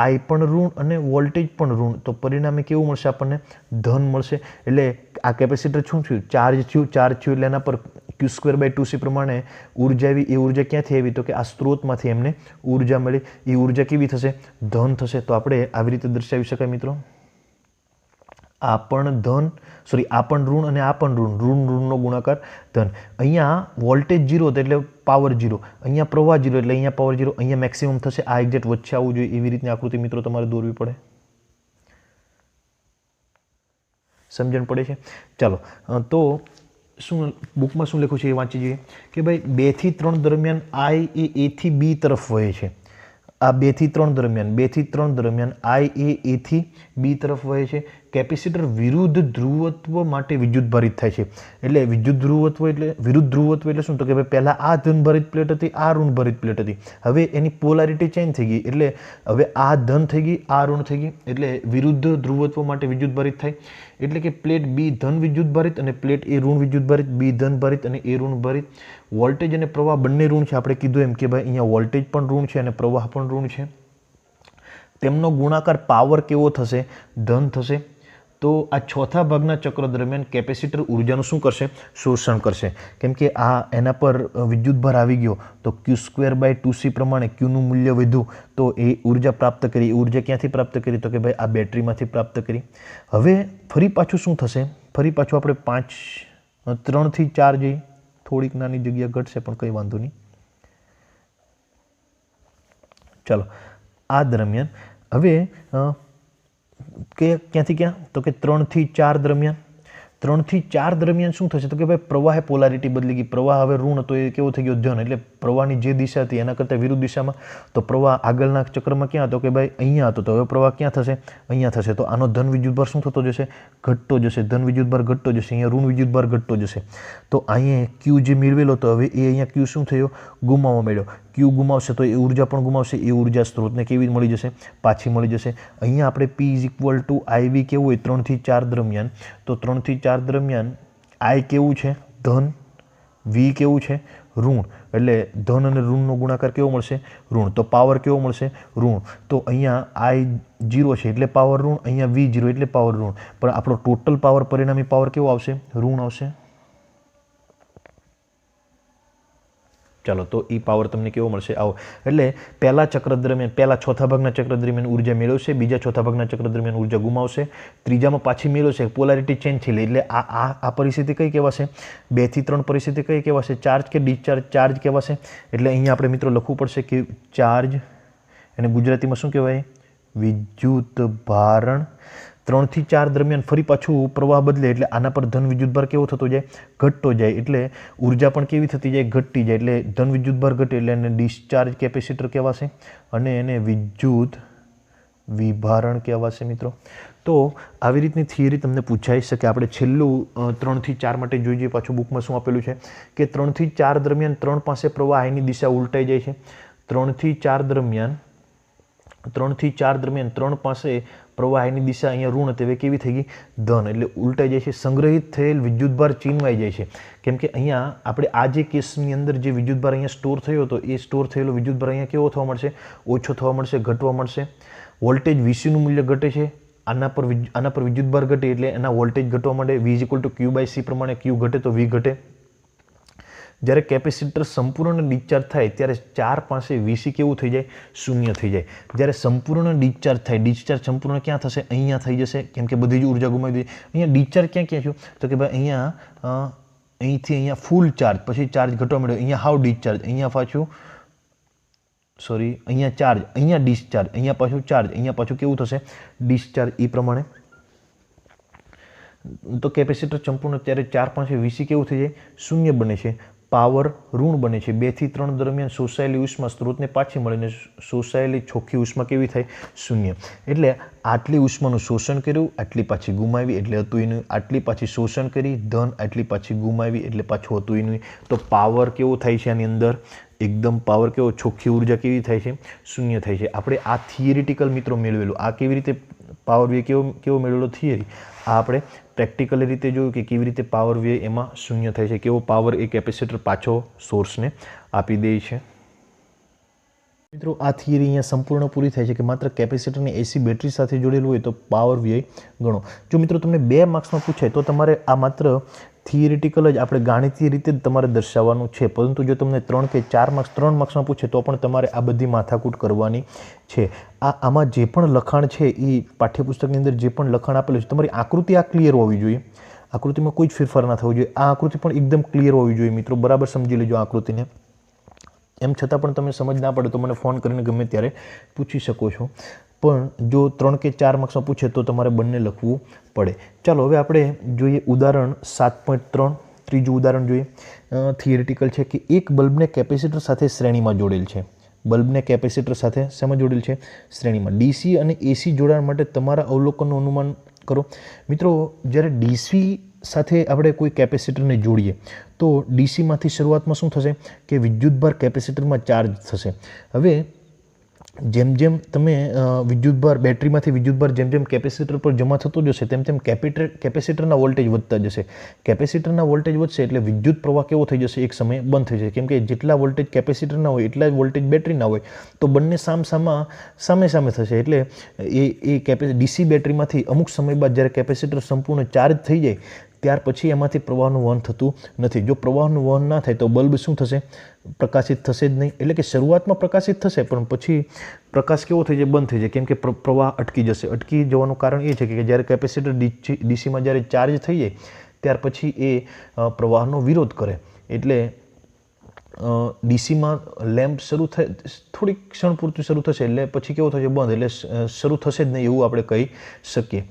આઈ પણ ઋણ અને વોલ્ટેજ પણ ઋણ. તો પરિણામે કેવું મળશે આપણને? ધન મળશે. એટલે આ કેપેસિટર શું થયું? ચાર્જ થયું. એટલે એના પર Q²/2C પ્રમાણે ઉર્જા આવી. એ ઉર્જા ક્યાંથી આવી? તો કે આ સ્ત્રોતમાંથી એમને ઉર્જા મળી. એ ઉર્જા કેવી થશે? ધન થશે. તો આપણે આવી રીતે દર્શાવી શકાય મિત્રો. આ પણ ઋણ અને આ પણ ઋણનો ગુણાકાર ધન. અહીંયા વોલ્ટેજ 0 એટલે પાવર 0, અહીંયા પ્રવાહ 0 એટલે અહીંયા પાવર 0, અહીંયા મેક્સિમમ થશે. આ એક્ઝેક્ટ વચ્ચે આવવું જોઈએ. એવી રીતની આકૃતિ મિત્રો તમારે દોરવી પડે. સમજણ પડે છે? ચાલો, તો શું બુકમાં શું લખ્યું છે એ વાંચી જોઈએ કે ભાઈ 2 થી 3 દરમિયાન આઈ એ A થી B તરફ વહે છે. આ 2 થી 3 દરમિયાન આઈ એ A થી B તરફ વહે છે. કેપેસિટર વિરુદ્ધ ધ્રુવત્વ માટે વિદ્યુતભારિત થાય છે. એટલે વિરુદ્ધ ધ્રુવત્વ એટલે શું? તો કે ભાઈ પહેલાં આ ધનભારિત પ્લેટ હતી, આ ઋણભારિત પ્લેટ હતી. હવે એની પોલારિટી ચેન્જ થઈ ગઈ. એટલે હવે આ ધન થઈ ગઈ, આ ઋણ થઈ ગઈ. એટલે વિરુદ્ધ ધ્રુવત્વ માટે વિદ્યુતભારિત થાય. એટલે કે પ્લેટ બી ધન વિદ્યુતભારિત અને પ્લેટ એ ઋણ વિદ્યુતભારિત. બી ધન ભારિત અને એ ઋણ ભારિત. વોલ્ટેજ અને પ્રવાહ બંને ઋણ છે. આપણે કીધું એમ કે ભાઈ અહીંયા વોલ્ટેજ પણ ઋણ છે અને પ્રવાહ પણ ઋણ છે. તેમનો ગુણાકાર પાવર કેવો થશે? ધન થશે. તો આ ચોથા ભાગના ચક્ર દરમિયાન કેપેસિટર ઉર્જાનું શું કરશે? શોષણ કરશે. કેમ કે આ એના પર વિદ્યુતભાર આવી ગયો તો Q²/2C પ્રમાણે Qનું મૂલ્ય વધ્યું તો એ ઉર્જા પ્રાપ્ત કરી. એ ઉર્જા ક્યાંથી પ્રાપ્ત કરી? તો કે ભાઈ આ બેટરીમાંથી પ્રાપ્ત કરી. હવે ફરી પાછું શું થશે? ફરી પાછું આપણે 3 થી 4 જઈએ. થોડીક નાની જગ્યા ઘટશે પણ કંઈ વાંધો નહીં. ચાલો, આ દરમિયાન હવે ક્યાંથી ક્યાં? તો કે 3 થી 4 દરમિયાન. 3 થી 4 દરમિયાન શું થશે? તો કે ભાઈ પ્રવાહે પોલારિટી બદલી ગઈ. પ્રવાહ હવે ઋણ હતો એ કેવો થઈ ગયો? ધન. એટલે પ્રવાહની જે દિશા હતી એના કરતાં વિરુદ્ધ દિશામાં. તો પ્રવાહ આગળના ચક્રમાં ક્યાં હતો? કે ભાઈ અહીંયા હતો. તો હવે પ્રવાહ ક્યાં થશે? અહીંયા થશે. તો આનો ધન વિદ્યુતભાર શું થતો જશે? ઘટતો જશે. ધન વિદ્યુતભાર ઘટતો જશે. અહીંયા ઋણ વિદ્યુતભાર ઘટતો જશે. તો અહીંયા Q જે મેળવેલો હતો હવે એ અહીંયા Q શું થયો? ગુમાવવા મળ્યો. Q ગુમાવશે તો એ ઉર્જા પણ ગુમાવશે. એ ઉર્જા સ્ત્રોતને કેવી મળી જશે? પાછી મળી જશે. અહીંયા આપણે P is equal two IV કેવું હોય 3 થી 4 દરમિયાન? તો 3 થી 4 દરમિયાન I કેવું છે? ધન. V કેવું છે? ઋણ. એટલે ધન અને ઋણનો ગુણાકાર કેવો મળશે? ઋણ. તો પાવર કેવો મળશે? ઋણ. તો અહીંયા I 0 છે એટલે પાવર ઋણ, અહીંયા V 0 એટલે પાવર ઋણ. પણ આપણો ટોટલ પાવર પરિણામી પાવર કેવો આવશે? ઋણ આવશે. ચાલો, તો એ પાવર તમને કેવો મળશે? આવો. એટલે પહેલા ચક્ર દરમિયાન, પહેલા ચોથા ભાગના ચક્ર દરમિયાન ઉર્જા મેળવશે, બીજા ચોથા ભાગના ચક્ર દરમિયાન ઉર્જા ગુમાવશે, ત્રીજામાં પાછી મેળવશે. પોલારિટી ચેન્જ થઈ લે. એટલે આ પરિસ્થિતિ કઈ કહેવાશે? 2 થી 3 પરિસ્થિતિ કઈ કહેવાશે? ચાર્જ કે ડિસ્ચાર્જ? ચાર્જ કહેવાશે. એટલે અહીંયા આપણે મિત્રો લખવું પડશે કે ચાર્જ, એને ગુજરાતીમાં શું કહેવાય? વિદ્યુત ભારણ. 3 થી 4 દરમિયાન ફરી પાછું પ્રવાહ બદલે એટલે આના પર ધન વિદ્યુતભાર કેવો થતો જાય? ઘટતો જાય. એટલે ઉર્જા પણ કેવી થતી જાય? ઘટતી જાય. એટલે ધન વિદ્યુતભાર ઘટે એટલે એને ડિસ્ચાર્જ કેપેસિટર કહેવાશે અને એને વિદ્યુત વિભારણ કહેવાશે મિત્રો. તો આવી રીતની થિયરી તમને પૂછાઈ શકે. આપણે છેલ્લું 3 થી 4 માટે જોઈ જઈએ. પાછું બુકમાં શું આપેલું છે કે 3 થી 4 દરમિયાન 3 પાસે પ્રવાહ આઈની દિશા ઉલટાઈ જાય છે. 3 થી 4 દરમિયાન 3 પાસે પ્રવાહ આઈની દિશા અહીંયા ઋણ હતી, હવે કેવી થઈ ગઈ? ધન. એટલે ઉલટાઈ જાય છે. સંગ્રહિત થયેલ વિદ્યુતભાર ચીનવાઈ જાય છે. કેમ કે અહીંયા આપણે આ જે કેસની અંદર જે વિદ્યુતભાર અહીંયા સ્ટોર થયો હતો એ સ્ટોર થયેલો વિદ્યુતભાર અહીંયા કેવો થવા મળશે? ઓછો થવા મળશે, ઘટવા મળશે. વોલ્ટેજ VCનું મૂલ્ય ઘટે છે. આના પર વિદ્યુતભાર ઘટે એટલે એના વોલ્ટેજ ઘટવા માંડે. V = Q/C પ્રમાણે Q ઘટે તો V ઘટે. જ્યારે કેપેસિટર સંપૂર્ણ ડિસ્ચાર્જ થાય ત્યારે 4 પાસે VC કેવું થઈ જાય? શૂન્ય થઈ જાય. જ્યારે સંપૂર્ણ ડિસ્ચાર્જ થાય, ડિસ્ચાર્જ સંપૂર્ણ ક્યાં થશે? અહીંયા થઈ જશે. કેમ કે બધી જ ઉર્જા ગુમાવી દીધી. અહીંયા ડિસ્ચાર્જ ક્યાં થયું? તો કે ભાઈ અહીંયા અહીંથી અહીંયા ફૂલ ચાર્જ, પછી ચાર્જ ઘટવા માંડ્યો, અહીંયા હાવ ડિસ્ચાર્જ, અહીંયા પાછું સોરી અહીંયા ચાર્જ, અહીંયા ડિસ્ચાર્જ, અહીંયા પાછું ચાર્જ, અહીંયા પાછું કેવું થશે ડિસ્ચાર્જ. એ પ્રમાણે તો કેપેસિટર સંપૂર્ણ ત્યારે 4 5 વીસી કેવું થઈ જાય શૂન્ય બને છે, પાવર ઋણ બને છે. 2 થી 3 દરમિયાન શોષાયેલી ઉષ્મા સ્ત્રોતને પાછી મળીને શોષાયેલી ચોખ્ખી ઉષ્મા કેવી થાય શૂન્ય. એટલે આટલી ઉષ્માનું શોષણ કર્યું, આટલી પાછી ગુમાવી એટલે હતું એનું, આટલી પાછી શોષણ કરી ધન, આટલી પાછી ગુમાવી એટલે પાછું હતું એનું. તો પાવર કેવો થાય છે આની અંદર એકદમ પાવર કેવો ચોખ્ખી ઉર્જા કેવી થાય છે શૂન્ય થાય છે. આપણે આ થિયરિટિકલ મિત્રો મેળવેલું, આ કેવી રીતે પાવર વ્યય કેવો મેળવેલો થિયરી, આ આપણે પ્રેક્ટિકલી રીતે જોયું કે કેવી રીતે પાવર વ્યય એમાં શૂન્ય થાય છે, કેવો પાવર એ કેપેસિટર પાછો સોર્સને આપી દે છે. મિત્રો આ થિયરી અહીંયા સંપૂર્ણ પૂરી થાય છે કે માત્ર કેપેસિટરને એસી બેટરી સાથે જોડેલું હોય તો પાવર વ્યય ગણો. જો મિત્રો તમને 2 માર્ક્સમાં પૂછાય તો તમારે આ માત્ર થિયરિટિકલ જ આપણે ગાણિતીય રીતે જ તમારે દર્શાવવાનું છે, પરંતુ જો તમને 3 કે 4 માર્ક્સ 3 માર્ક્સમાં પૂછે તો પણ તમારે આ બધી માથાકૂટ કરવાની છે. આમાં જે પણ લખાણ છે એ પાઠ્યપુસ્તકની અંદર જે પણ લખાણ આપેલું છે તમારી આકૃતિ આ ક્લિયર હોવી જોઈએ, આકૃતિમાં કોઈ જ ફેરફાર ના થવો જોઈએ. આ આકૃતિ પણ એકદમ ક્લિયર હોવી જોઈએ મિત્રો, બરાબર સમજી લેજો આકૃતિને. એમ છતાં પણ તમે સમજ ના પડે તો મને ફોન કરીને ગમે ત્યારે પૂછી શકો છો, પણ જો 3 કે 4 માર્ક્સમાં પૂછે તો તમારે બંને લખવું પડે. ચાલો હવે આપણે જોઈએ ઉદાહરણ 7.3, ત્રીજું ઉદાહરણ જોઈએ. થિયરિટિકલ છે કે એક બલ્બને કેપેસિટર સાથે શ્રેણીમાં જોડેલ છે. બલ્બને કેપેસિટર સાથે શેમાં જોડેલ છે શ્રેણીમાં. ડીસી અને એસી જોડાણ માટે તમારા અવલોકનનું અનુમાન કરો. મિત્રો જ્યારે ડીસી સાથે આપણે કોઈ કેપેસિટરને જોડીએ તો ડીસીમાંથી શરૂઆતમાં શું થશે કે વિદ્યુતભાર કેપેસિટરમાં ચાર્જ થશે. હવે જેમ જેમ તમે વિદ્યુતભાર બેટરીમાંથી વિદ્યુતભાર જેમ જેમ કેપેસિટર પર જમા થતો જશે તેમ તેમ કેપેસિટરના વોલ્ટેજ વધતા જશે. કેપેસિટરના વોલ્ટેજ વધશે એટલે વિદ્યુત પ્રવાહ કેવો થઈ જશે એક સમયે બંધ થઈ જશે, કેમ કે જેટલા વોલ્ટેજ કેપેસિટરના હોય એટલા જ વોલ્ટેજ બેટરીના હોય, તો બંને સામે સામે થશે. એટલે એ ડીસી બેટરીમાંથી અમુક સમય બાદ જ્યારે કેપેસિટર સંપૂર્ણ ચાર્જ થઈ જાય ત્યાર પછી એમાંથી પ્રવાહનું વહન થતું નથી. જો પ્રવાહનું વહન ના થાય તો બલ્બ શું થશે પ્રકાશિત થશે જ નહીં. એટલે કે શરૂઆતમાં પ્રકાશિત થશે પણ પછી પ્રકાશ કેવો થઈ જાય બંધ થઈ જાય, કેમ કે પ્રવાહ અટકી જશે. અટકી જવાનું કારણ એ છે કે જ્યારે કેપેસિટર ડીસીમાં જ્યારે ચાર્જ થઈ જાય ત્યાર પછી એ પ્રવાહનો વિરોધ કરે. એટલે ડીસીમાં લેમ્પ શરૂ થાય થોડીક ક્ષણ પૂરતું શરૂ થશે એટલે પછી કેવો થશે બંધ, એટલે શરૂ થશે જ નહીં એવું આપણે કહી શકીએ.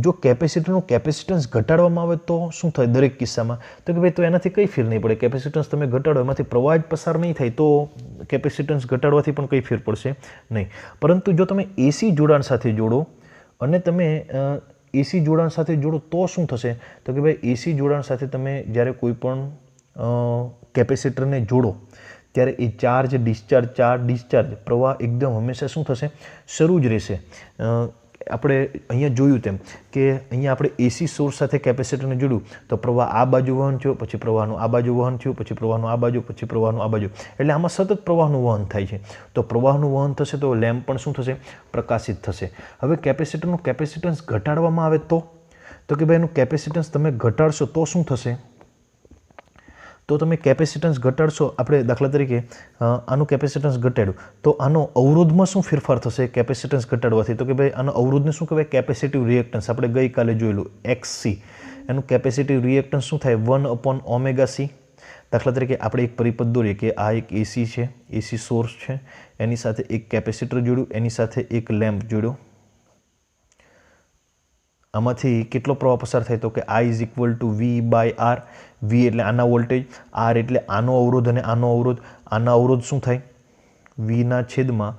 જો કેપેસિટરનું કેપેસિટન્સ ઘટાડવામાં આવે તો શું થાય દરેક કિસ્સામાં, તો કે ભાઈ તો એનાથી કંઈ ફેર નહીં પડે. કેપેસિટન્સ તમે ઘટાડો એમાંથી પ્રવાહ જ પસાર નહીં થાય તો કેપેસિટન્સ ઘટાડવાથી પણ કંઈ ફેર પડશે નહીં. પરંતુ જો તમે એસી જોડાણ સાથે જોડો અને તમે એસી જોડાણ સાથે જોડો તો શું થશે, તો કે ભાઈ એસી જોડાણ સાથે તમે જ્યારે કોઈ પણ કેપેસિટરને જોડો ત્યારે એ ચાર્જ ડિસ્ચાર્જ પ્રવાહ એકદમ હંમેશા શું થશે શરૂ જ રહેશે. આપણે અહીંયા જોયું તેમ કે અહીંયા આપણે એસી સોર્સ સાથે કેપેસિટરને જોડ્યું તો પ્રવાહ આ બાજુ વહન થયો, પછી પ્રવાહનું આ બાજુ વહન થયું, પછી પ્રવાહનું આ બાજુ, પછી પ્રવાહનું આ બાજુ, એટલે આમાં સતત પ્રવાહનું વહન થાય છે. તો પ્રવાહનું વહન થશે તો લેમ્પ પણ શું થશે પ્રકાશિત થશે. હવે કેપેસિટરનું કેપેસિટન્સ ઘટાડવામાં આવે તો કે ભાઈ એનું કેપેસિટન્સ તમે ઘટાડશો તો શું થશે, તો તમે કેપેસિટન્સ ઘટાડશો. આપણે દાખલા તરીકે આનું કેપેસિટન્સ ઘટાડ્યું તો આનો અવરોધમાં શું ફેરફાર થશે કેપેસિટન્સ ઘટાડવાથી, તો કે ભાઈ આનો અવરોધને શું કહેવાય કેપેસિટિવ રિએક્ટન્સ. આપણે ગઈકાલે જોયેલું XC, એનું કેપેસિટિવ રિએક્ટન્સ શું થાય 1/ωc. દાખલા તરીકે આપણે એક પરિપથ દોરીએ કે આ એક એસી છે, એસી સોર્સ છે, એની સાથે એક કેપેસિટર જોડ્યું, એની સાથે એક લેમ્પ જોડ્યો. આમાંથી કેટલો પ્રવાહ પસાર થાય તો કે I = V/R. V એટલે આના વોલ્ટેજ, R એટલે આનો અવરોધ અને આનો અવરોધ. આના અવરોધ શું થાય Vના છેદમાં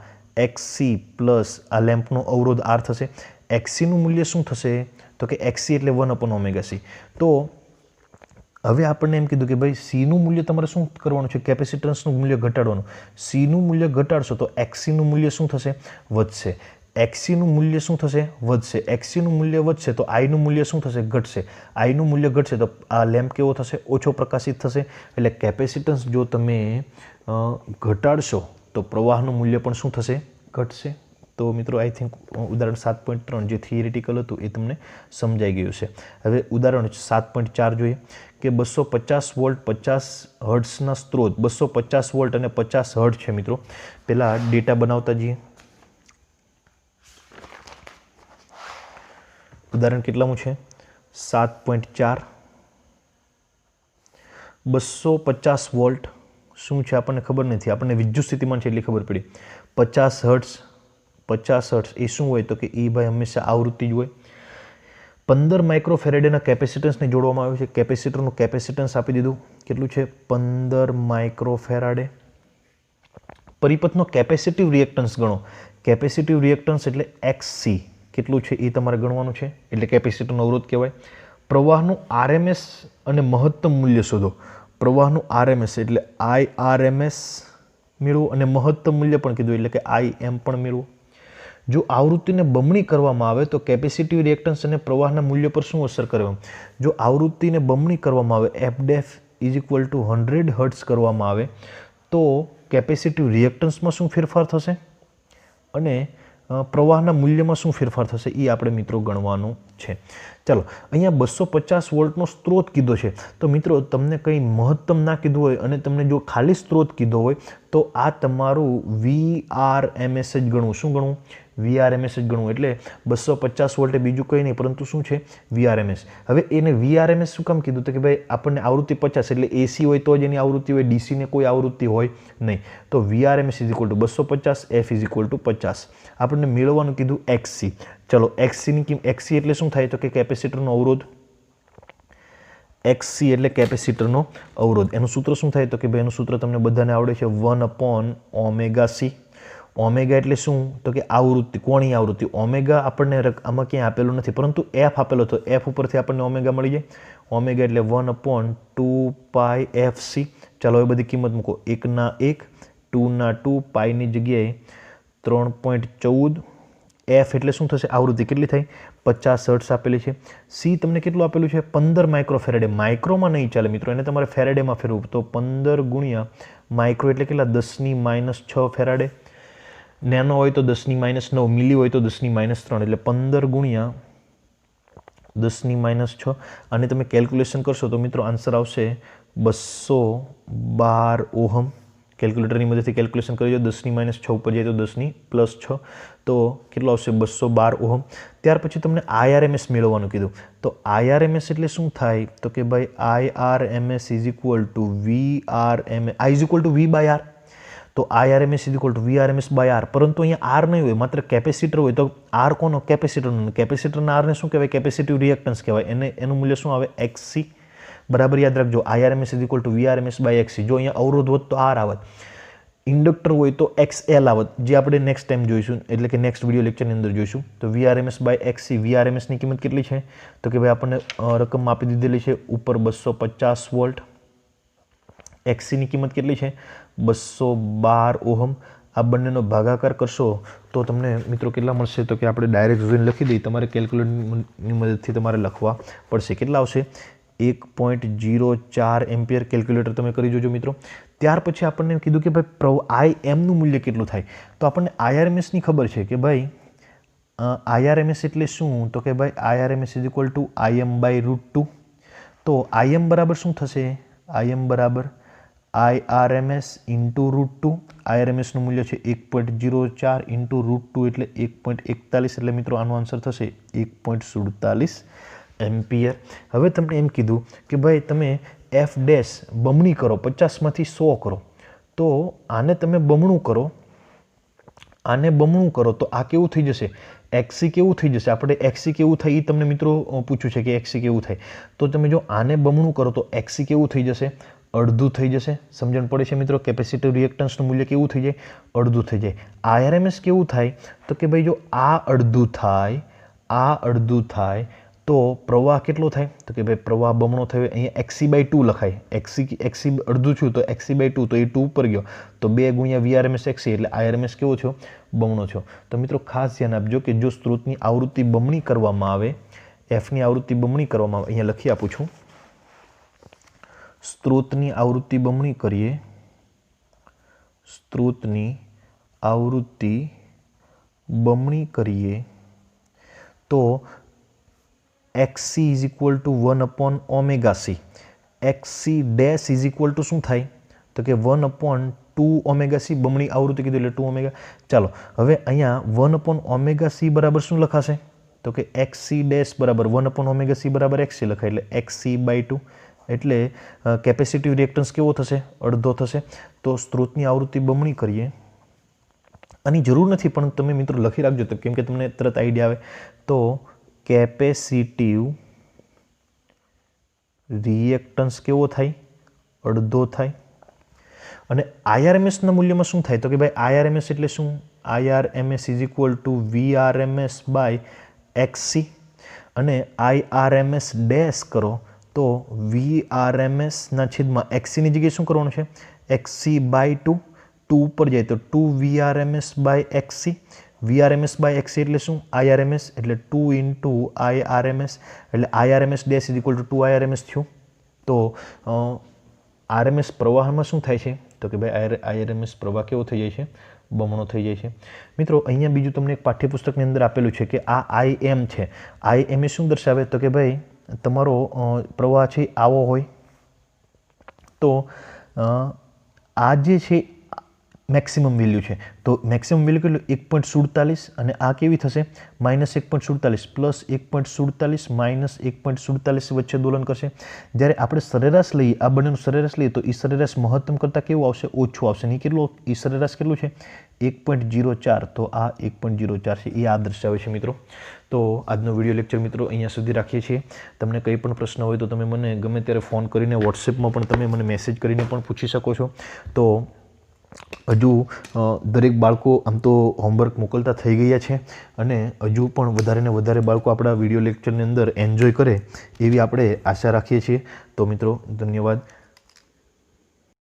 XC પ્લસ આ લેમ્પનો અવરોધ R થશે. XCનું મૂલ્ય શું થશે તો કે XC એટલે 1/ωc. તો હવે આપણને એમ કીધું કે ભાઈ Cનું મૂલ્ય તમારે શું કરવાનું છે કેપેસિટન્સનું મૂલ્ય ઘટાડવાનું. Cનું મૂલ્ય ઘટાડશો તો XCનું મૂલ્ય શું થશે વધશે. XCનું મૂલ્ય શું થશે વધશે. XCનું મૂલ્ય વધશે તો Iનું મૂલ્ય શું થશે ઘટશે. Iનું મૂલ્ય ઘટશે તો આ લેમ્પ કેવો થશે ઓછો પ્રકાશિત થશે. એટલે કેપેસિટન્સ જો તમે ઘટાડશો તો પ્રવાહનું મૂલ્ય પણ શું થશે ઘટશે. તો મિત્રો આઈ થિંક ઉદાહરણ 7.3 જે થિયરિટિકલ હતું એ તમને સમજાઈ ગયું છે. હવે ઉદાહરણ 7.4 જોઈએ કે 250 વોલ્ટ 50 હર્ટ્ઝના સ્ત્રોત 250 વોલ્ટ અને 50 હર્ટ્ઝ છે. મિત્રો પહેલાં ડેટા બનાવતા જઈએ. ઉદાહરણ કેટલામું છે 7.4. 250 વોલ્ટ શું છે આપણને ખબર નથી, આપણને વિદ્યુત સ્થિતિમાન છે એટલી ખબર પડી. 50 હર્ટ્ઝ એ શું હોય તો કે એ ભાઈ હંમેશા આવૃત્તિ જ હોય. 15 માઇક્રોફેરેડેના કેપેસિટન્સને જોડવામાં આવ્યું છે. કેપેસિટરનું કેપેસિટન્સ આપી દીધું, કેટલું છે 15 માઇક્રોફેરાડે. પરિપથનો કેપેસિટિવ રિએક્ટન્સ ગણો. કેપેસિટિવ રિએક્ટન્સ એટલે XC કેટલું છે એ તમારે ગણવાનું છે, એટલે કેપેસિટરનો અવરોધ કહેવાય. પ્રવાહનું RMS અને મહત્તમ મૂલ્ય શોધો. પ્રવાહનું RMS એટલે IRMS મેળવો અને મહત્તમ મૂલ્ય પણ કીધું એટલે કે IM પણ મેળવો. જો આવૃત્તિને બમણી કરવામાં આવે તો કેપેસિટિવ રિએક્ટન્સ અને પ્રવાહના મૂલ્ય પર શું અસર કરે? જો આવૃત્તિને બમણી કરવામાં આવે F' is equal two 100 hertz કરવામાં આવે તો કેપેસિટિવ રિએક્ટન્સમાં શું ફેરફાર થશે અને પ્રવાહના મૂલ્યમાં શું ફેરફાર થશે એ આપણે મિત્રો ગણવાનું છે. ચાલો, અહીંયા 250 વોલ્ટનો સ્ત્રોત કીધો છે. તો મિત્રો તમને કંઈ મહત્તમ ના કીધું હોય અને તમને જો ખાલી સ્ત્રોત કીધો હોય તો આ તમારું VRMS જ ગણવું. શું ગણવું? VRMS જ ગણવું. એટલે 250 વોલ્ટ એ બીજું કંઈ નહીં પરંતુ શું છે? VRMS. હવે એને VRMS શું કામ કીધું? તો કે ભાઈ આપણને આવૃત્તિ 50 એટલે AC હોય તો જ એની આવૃત્તિ હોય, DC ને કોઈ આવૃત્તિ હોય નહીં. તો VRMS is equal two 250, F is equal two 50. આપણને મેળવવાનું કીધું XC. ચલો, XCની કિંમત, XC એટલે શું થાય તો કે કેપેસિટરનો અવરોધ. XC એટલે કેપેસિટરનો અવરોધ. એનું સૂત્ર શું થાય તો કે ભાઈ એનું સૂત્ર તમને બધાને આવડે છે 1/ωc. ઓમેગા એટલે શું તો કે આવૃત્તિ, કોણી આવૃત્તિ. ઓમેગા આપણને આમાં ક્યાંય આપેલું નથી પરંતુ F આપેલો હતો, F ઉપરથી આપણને ઓમેગા મળી જાય. ઓમેગા એટલે 1/2πfc. ચાલો એ બધી કિંમત મૂકો. 1/1, 2/2, પાઈની જગ્યાએ 3.14. F એટલે શું થશે? આવૃત્તિ કેટલી થઈ? 50 હર્ટ્ઝ આપેલી છે. C તમને કેટલું આપેલું છે? 15 માઇક્રોફેરેડે. માઇક્રોમાં નહીં ચાલે મિત્રો, એને તમારે ફેરેડેમાં ફેરવું. તો 15 ગુણ્યા માઇક્રો એટલે કેટલા? 10⁻6 ફેરાડે. નેનો હોય તો 10⁻9, મિલી હોય તો 10⁻3, એટલે 15 ગુણ્યા 10⁻6. અને તમે કેલ્ક્યુલેશન કરશો તો મિત્રો આન્સર આવશે 212 ઓહમ. કેલ્ક્યુલેટરની મદદથી કેલ્ક્યુલેશન કરી દો. 10⁻6 ઉપર જાય તો 10+6, તો કેટલો આવશે? 212 ઓહમ. ત્યાર પછી તમને IRMS મેળવવાનું કીધું. તો IRMS એટલે શું થાય તો કે ભાઈ IRMS is equal to VRMS, I is equal to V/R. તો IRMS is equal to VRMS by R. પરંતુ અહીંયા R નહીં હોય, માત્ર કેપેસિટર હોય તો R કોનો? કેપેસિટરનો. કેપેસિટરના Rને શું કહેવાય? કેપેસિટિવ રિએક્ટન્સ કહેવાય. એનું મૂલ્ય શું આવે? XC. બરાબર યાદ રાખજો. IRMS is equal to VRMS by XC. જો અહીંયા અવરોધ હોત તો R આવત, ઇન્ડક્ટર હોય તો XL આવત, જે આપણે નેક્સ્ટ ટાઈમ જોઈશું, એટલે કે નેક્સ્ટ વિડીયો લેક્ચરની અંદર જોઈશું. તો VRMS બાય XC. VRMSની કિંમત કેટલી છે તો કે ભાઈ આપણને રકમ આપી દીધેલી છે ઉપર 250 વોલ્ટ. XCની કિંમત કેટલી છે? 212 ઓહમ. આ બંનેનો ભાગાકાર કરશો તો તમને મિત્રો કેટલા મળશે તો કે આપણે ડાયરેક્ટ જોઈને લખી દઈએ, તમારે કેલ્ક્યુલેટરની મદદથી તમારે લખવા પડશે. કેટલા આવશે? 1.04 એમ્પિયર. કેલ્ક્યુલેટર તમે કરી જોજો મિત્રો. ત્યાર પછી આપણને કીધું કે ભાઈ IMનું મૂલ્ય કેટલું થાય. તો આપણને IRMSની ખબર છે કે ભાઈ IRMS એટલે શું તો કે ભાઈ IRMS is equal two IM/√2. તો IM બરાબર શું થશે? IM બરાબર IRMS ઇન્ટુ √2. IRMSનું મૂલ્ય છે 1.04 ઇન્ટુ √2 એટલે 1.41. એટલે મિત્રો આનો આન્સર થશે 1.47 એમ્પિયર. હવે તમને એમ કીધું કે ભાઈ તમે F' બમણી કરો, 50માંથી 100 કરો. તો આને તમે બમણું કરો, આને બમણું કરો તો આ કેવું થઈ જશે? XC કેવું થઈ જશે? આપણે XC કેવું થાય એ તમને મિત્રો પૂછ્યું છે કે XC કેવું થાય. તો તમે જો આને બમણું કરો તો XC કેવું થઈ જશે? અડધું થઈ જશે. સમજણ પડે છે મિત્રો? કેપેસિટિવ રિએક્ટન્સનું મૂલ્ય કેવું થઈ જાય? અડધું થઈ જાય. IRMS કેવું થાય તો કે ભાઈ જો આ અડધું થાય, આ અડધું થાય તો પ્રવાહ કેટલો થાય તો કે ભાઈ પ્રવાહ બમણો થયો. અહીંયા XC/2 લખાય. XC અડધું છું તો XC/2, તો એ 2 ઉપર ગયો તો 2 ગુણ્યા VRMS XC એટલે IRMS કેવો થયો? બમણો થયો. તો મિત્રો ખાસ ધ્યાન આપજો કે જો સ્ત્રોતની આવૃત્તિ બમણી કરવામાં આવે, Fની આવૃત્તિ બમણી કરવામાં આવે, અહીંયા લખી આપું છું. સ્ત્રોતની આવૃત્તિ બમણી કરીએ, સ્ત્રોતની આવૃત્તિ બમણી કરીએ તો XC is equal two 1/ωc. XC dash is equal two શું થાય તો કે 1/2ωc. બમણી આવૃત્તિ કીધું એટલે 2ω. ચાલો હવે અહીંયા 1/ωc બરાબર શું લખાશે તો કે XC ડેશ બરાબર 1/ωc બરાબર XC લખાય એટલે XC/2. એટલે કેપેસિટિવ રિએક્ટન્સ કેવો થશે? અડધો થશે. તો સ્ત્રોતની આવૃત્તિ બમણી કરીએ. આની જરૂર નથી પણ તમે મિત્રો લખી રાખજો તો કેમ કે તમને તરત આઈડિયા આવે. તો કેપેસિટિવ રિએક્ટન્સ કેવો થાય? અડધો થાય. અને આઈઆરએમએસના મૂલ્યમાં શું થાય? તો કે ભાઈ આઈઆરએમએસ એટલે શું? IRMS is equal to VRMS by XC. અને આઈઆરએમએસ ડેશ કરો તો વીઆરએમએસના છેદમાં એક્સીની જગ્યાએ શું કરવાનું છે? XC by 2. 2 ઉપર જાય તો 2 VRMS by XC. VRMS by XC એટલે શું? આઈઆરએમએસ એટલે 2 ઇન્ટુ આઈઆરએમએસ એટલે IRMS dash is equal to 2 IRMS થયું. તો આરએમએસ પ્રવાહમાં શું થાય છે? તો કે ભાઈ આઈઆરએમએસ પ્રવાહ કેવો થઈ જાય છે? બમણો થઈ જાય છે. મિત્રો અહીંયા બીજું તમને એક પાઠ્યપુસ્તકની અંદર આપેલું છે કે આ આઈએમ છે. આઈએમ એ શું દર્શાવે? તો કે ભાઈ તમારો પ્રવાહ છે આવો હોય તો આ જે છે મેક્સિમમ વેલ્યુ છે. તો મેક્સિમમ વેલ્યુ કેટલું? 1.47 અને આ કેવી થશે? -1.47 પ્લસ 1.47 માઇનસ 1.47 વચ્ચે દોલન કરશે. જ્યારે આપણે સરેરાશ લઈએ, આ બંનેનું સરેરાશ લઈએ તો એ સરેરાશ મહત્તમ કરતાં કેવું આવશે? ઓછું આવશે. નહીં કેટલું? એ સરેરાશ કેટલું છે? 1.04. તો આ 1.04 છે એ આ દર્શાવે છે મિત્રો. તો આજનો વિડીયો લેક્ચર મિત્રો અહીંયા સુધી રાખીએ છીએ. તમને કંઈ પણ પ્રશ્ન હોય તો તમે મને ગમે ત્યારે ફોન કરીને વોટ્સએપમાં પણ તમે મને મેસેજ કરીને પણ પૂછી શકો છો. તો હજુ દરેક બાળકો આમ તો હોમવર્ક મોકલતા થઈ ગયા છે અને હજુ પણ વધારે ને વધારે બાળકો આપણા વિડીયો લેક્ચરની અંદર એન્જોય કરે એવી આપણે આશા રાખીએ છીએ. તો મિત્રો ધન્યવાદ.